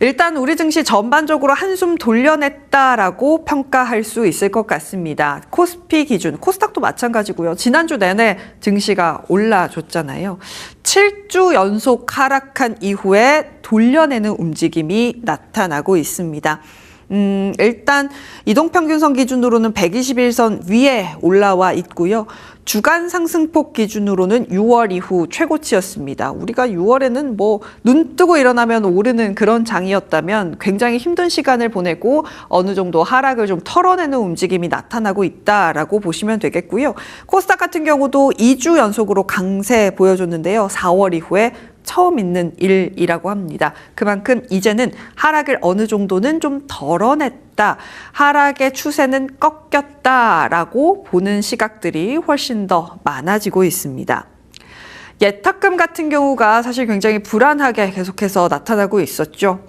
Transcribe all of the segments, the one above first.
일단 우리 증시 전반적으로 한숨 돌려냈다라고 평가할 수 있을 것 같습니다. 코스피 기준, 코스닥도 마찬가지고요. 지난주 내내 증시가 올라줬잖아요. 7주 연속 하락한 이후에 돌려내는 움직임이 나타나고 있습니다. 일단 이동평균선 기준으로는 121선 위에 올라와 있고요. 주간 상승폭 기준으로는 6월 이후 최고치였습니다. 우리가 6월에는 뭐 눈 뜨고 일어나면 오르는 그런 장이었다면 굉장히 힘든 시간을 보내고 어느 정도 하락을 좀 털어내는 움직임이 나타나고 있다라고 보시면 되겠고요. 코스닥 같은 경우도 2주 연속으로 강세 보여줬는데요. 4월 이후에 처음 있는 일이라고 합니다. 그만큼 이제는 하락을 어느 정도는 좀 덜어냈다. 하락의 추세는 꺾였다라고 보는 시각들이 훨씬 더 많아지고 있습니다. 예탁금 같은 경우가 사실 굉장히 불안하게 계속해서 나타나고 있었죠.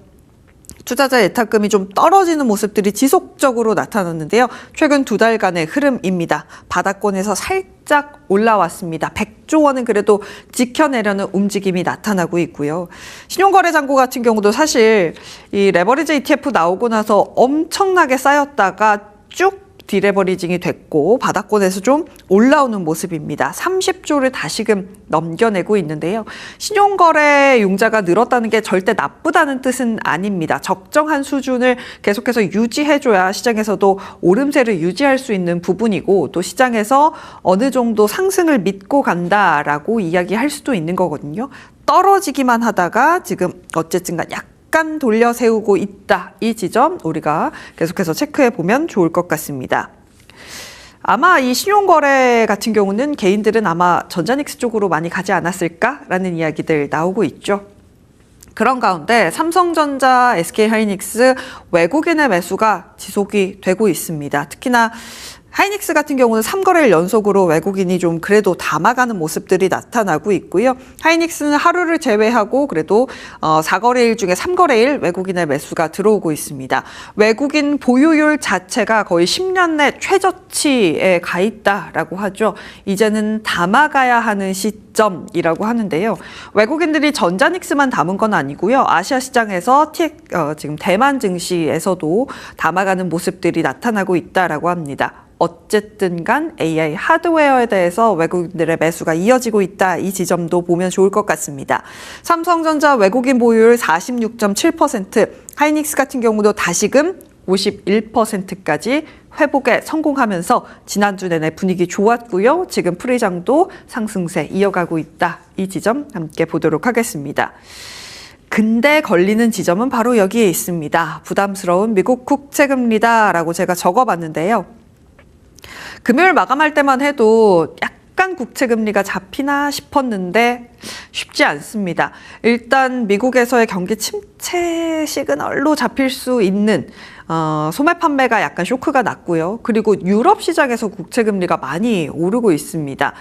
투자자 예탁금이 좀 떨어지는 모습들이 지속적으로 나타났는데요. 최근 2달간의 흐름입니다. 바닥권에서 살짝 올라왔습니다. 100조 원은 그래도 지켜내려는 움직임이 나타나고 있고요. 신용거래잔고 같은 경우도 사실 이 레버리지 ETF 나오고 나서 엄청나게 쌓였다가 쭉 디레버리징이 됐고 바닥권에서 좀 올라오는 모습입니다. 30조를 다시금 넘겨내고 있는데요. 신용거래 융자가 늘었다는 게 절대 나쁘다는 뜻은 아닙니다. 적정한 수준을 계속해서 유지해줘야 시장에서도 오름세를 유지할 수 있는 부분이고 또 시장에서 어느 정도 상승을 믿고 간다라고 이야기할 수도 있는 거거든요. 떨어지기만 하다가 지금 어쨌든 약간 돌려 세우고 있다. 이 지점 우리가 계속해서 체크해 보면 좋을 것 같습니다. 아마 이 신용거래 같은 경우는 개인들은 아마 전자닉스 쪽으로 많이 가지 않았을까라는 이야기들 나오고 있죠. 그런 가운데 삼성전자, SK하이닉스 외국인의 매수가 지속이 되고 있습니다. 특히나 하이닉스 같은 경우는 3거래일 연속으로 외국인이 좀 그래도 담아가는 모습들이 나타나고 있고요. 하이닉스는 하루를 제외하고 그래도 4거래일 중에 3거래일 외국인의 매수가 들어오고 있습니다. 외국인 보유율 자체가 거의 10년 내 최저치에 가 있다라고 하죠. 이제는 담아가야 하는 시점이라고 하는데요. 외국인들이 전자닉스만 담은 건 아니고요. 아시아 시장에서 지금 대만 증시에서도 담아가는 모습들이 나타나고 있다라고 합니다. 어쨌든 간 AI 하드웨어에 대해서 외국인들의 매수가 이어지고 있다. 이 지점도 보면 좋을 것 같습니다. 삼성전자 외국인 보유율 46.7%, 하이닉스 같은 경우도 다시금 51%까지 회복에 성공하면서 지난주 내내 분위기 좋았고요. 지금 프리장도 상승세 이어가고 있다. 이 지점 함께 보도록 하겠습니다. 근데 걸리는 지점은 바로 여기에 있습니다. 부담스러운 미국 국채금리다라고 제가 적어봤는데요. 금요일 마감할 때만 해도 약간 국채금리가 잡히나 싶었는데 쉽지 않습니다. 일단 미국에서의 경기 침체 시그널로 잡힐 수 있는 소매 판매가 약간 쇼크가 났고요. 그리고 유럽 시장에서 국채금리가 많이 오르고 있습니다.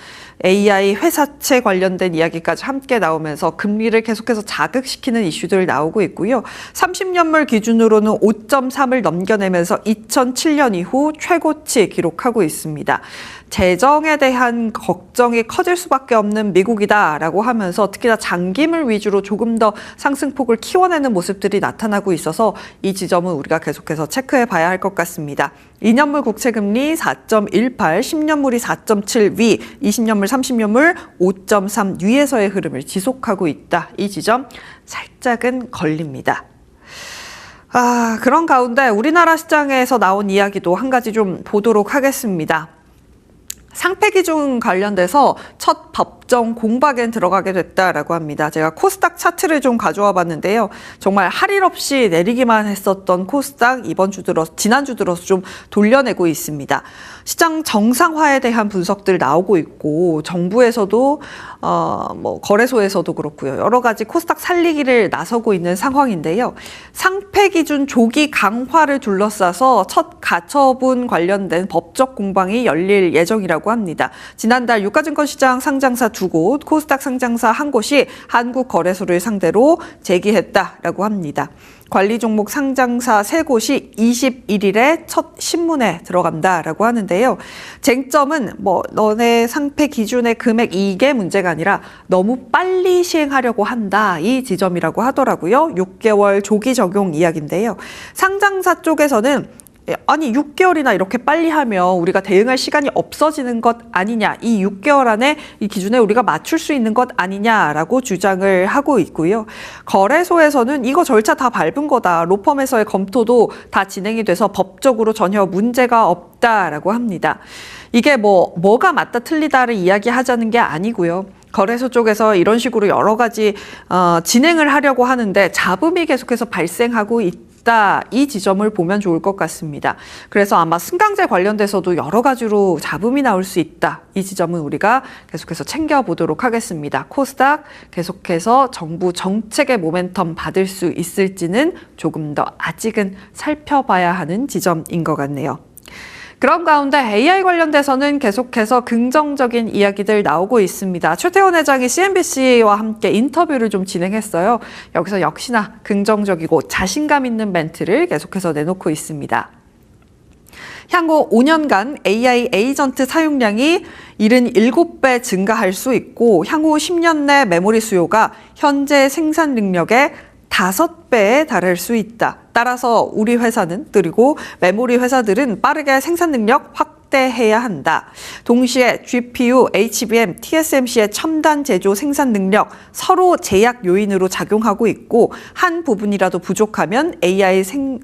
AI 회사채 관련된 이야기까지 함께 나오면서 금리를 계속해서 자극시키는 이슈들 나오고 있고요. 30년물 기준으로는 5.3을 넘겨내면서 2007년 이후 최고치 기록하고 있습니다. 재정에 대한 걱정이 커질 수밖에 없는 미국이다라고 하면서 특히나 장기물 위주로 조금 더 상승폭을 키워내는 모습들이 나타나고 있어서 이 지점은 우리가 계속해서 체크해 봐야 할 것 같습니다. 2년물 국채금리 4.18, 10년물이 4.7 위, 20년물, 30년물 5.3 위에서의 흐름을 지속하고 있다. 이 지점 살짝은 걸립니다. 그런 가운데 우리나라 시장에서 나온 이야기도 한 가지 좀 보도록 하겠습니다. 상폐기준 관련돼서 첫 법정 공박에 들어가게 됐다라고 합니다. 제가 코스닥 차트를 좀 가져와 봤는데요. 정말 할 일 없이 내리기만 했었던 코스닥 지난주 들어서 좀 돌려내고 있습니다. 시장 정상화에 대한 분석들 나오고 있고 정부에서도 거래소에서도 그렇고요. 여러 가지 코스닥 살리기를 나서고 있는 상황인데요. 상폐기준 조기 강화를 둘러싸서 첫 가처분 관련된 법적 공방이 열릴 예정이라고 있다라고 합니다. 지난달 유가증권시장 상장사 2곳, 코스닥 상장사 1곳이 한국거래소를 상대로 제기했다라고 합니다. 관리 종목 상장사 3곳이 21일에 첫 신문에 들어간다라고 하는데요. 쟁점은 너네 상패 기준의 금액 이게 문제가 아니라 너무 빨리 시행하려고 한다. 이 지점이라고 하더라고요. 6개월 조기 적용 이야기인데요. 상장사 쪽에서는 아니 6개월이나 이렇게 빨리 하면 우리가 대응할 시간이 없어지는 것 아니냐. 이 6개월 안에 이 기준에 우리가 맞출 수 있는 것 아니냐라고 주장을 하고 있고요. 거래소에서는 이거 절차 다 밟은 거다. 로펌에서의 검토도 다 진행이 돼서 법적으로 전혀 문제가 없다라고 합니다. 이게 뭐가 맞다 틀리다를 이야기하자는 게 아니고요. 거래소 쪽에서 이런 식으로 여러 가지 진행을 하려고 하는데 잡음이 계속해서 발생하고 있다. 이 지점을 보면 좋을 것 같습니다. 그래서 아마 승강제 관련돼서도 여러 가지로 잡음이 나올 수 있다. 이 지점은 우리가 계속해서 챙겨보도록 하겠습니다. 코스닥 계속해서 정부 정책의 모멘텀 받을 수 있을지는 조금 더 아직은 살펴봐야 하는 지점인 것 같네요. 그런 가운데 AI 관련돼서는 계속해서 긍정적인 이야기들 나오고 있습니다. 최태원 회장이 CNBC와 함께 인터뷰를 좀 진행했어요. 여기서 역시나 긍정적이고 자신감 있는 멘트를 계속해서 내놓고 있습니다. 향후 5년간 AI 에이전트 사용량이 77배 증가할 수 있고 향후 10년 내 메모리 수요가 현재 생산 능력의 5배에 달할 수 있다. 따라서 우리 회사는 그리고 메모리 회사들은 빠르게 생산 능력 확대해야 한다. 동시에 GPU, HBM, TSMC의 첨단 제조 생산 능력 서로 제약 요인으로 작용하고 있고 한 부분이라도 부족하면 AI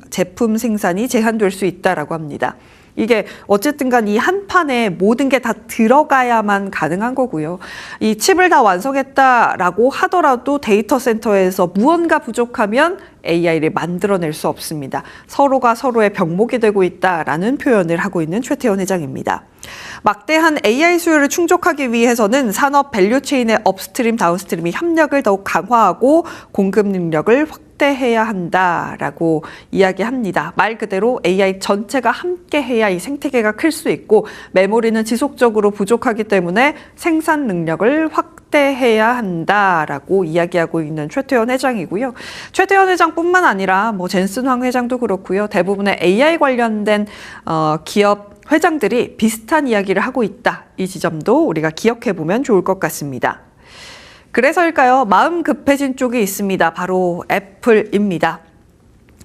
제품 생산이 제한될 수 있다라고 합니다. 이게 어쨌든 간 이 한 판에 모든 게 다 들어가야만 가능한 거고요. 이 칩을 다 완성했다라고 하더라도 데이터 센터에서 무언가 부족하면 AI를 만들어낼 수 없습니다. 서로가 서로의 병목이 되고 있다라는 표현을 하고 있는 최태원 회장입니다. 막대한 AI 수요를 충족하기 위해서는 산업 밸류체인의 업스트림, 다운스트림이 협력을 더욱 강화하고 공급 능력을 확대해야 한다라고 이야기합니다. 말 그대로 AI 전체가 함께해야 이 생태계가 클 수 있고 메모리는 지속적으로 부족하기 때문에 생산 능력을 확대해야 한다라고 이야기하고 있는 최태원 회장이고요. 최태원 회장뿐만 아니라 젠슨 황 회장도 그렇고요. 대부분의 AI 관련된 기업 회장들이 비슷한 이야기를 하고 있다. 이 지점도 우리가 기억해보면 좋을 것 같습니다. 그래서일까요? 마음 급해진 쪽이 있습니다. 바로 애플입니다.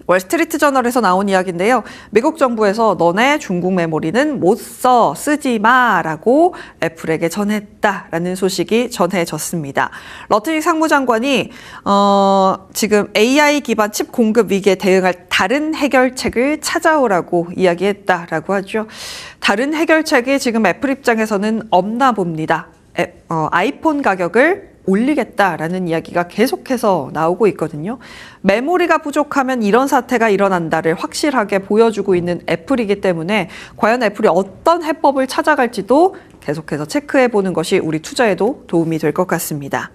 월스트리트 저널에서 나온 이야기인데요. 미국 정부에서 너네 중국 메모리는 못 써, 쓰지 마라고 애플에게 전했다라는 소식이 전해졌습니다. 러트닉 상무장관이 지금 AI 기반 칩 공급 위기에 대응할 다른 해결책을 찾아오라고 이야기했다라고 하죠. 다른 해결책이 지금 애플 입장에서는 없나 봅니다. 아이폰 가격을 올리겠다라는 이야기가 계속해서 나오고 있거든요. 메모리가 부족하면 이런 사태가 일어난다를 확실하게 보여주고 있는 애플이기 때문에 과연 애플이 어떤 해법을 찾아갈지도 계속해서 체크해보는 것이 우리 투자에도 도움이 될 것 같습니다.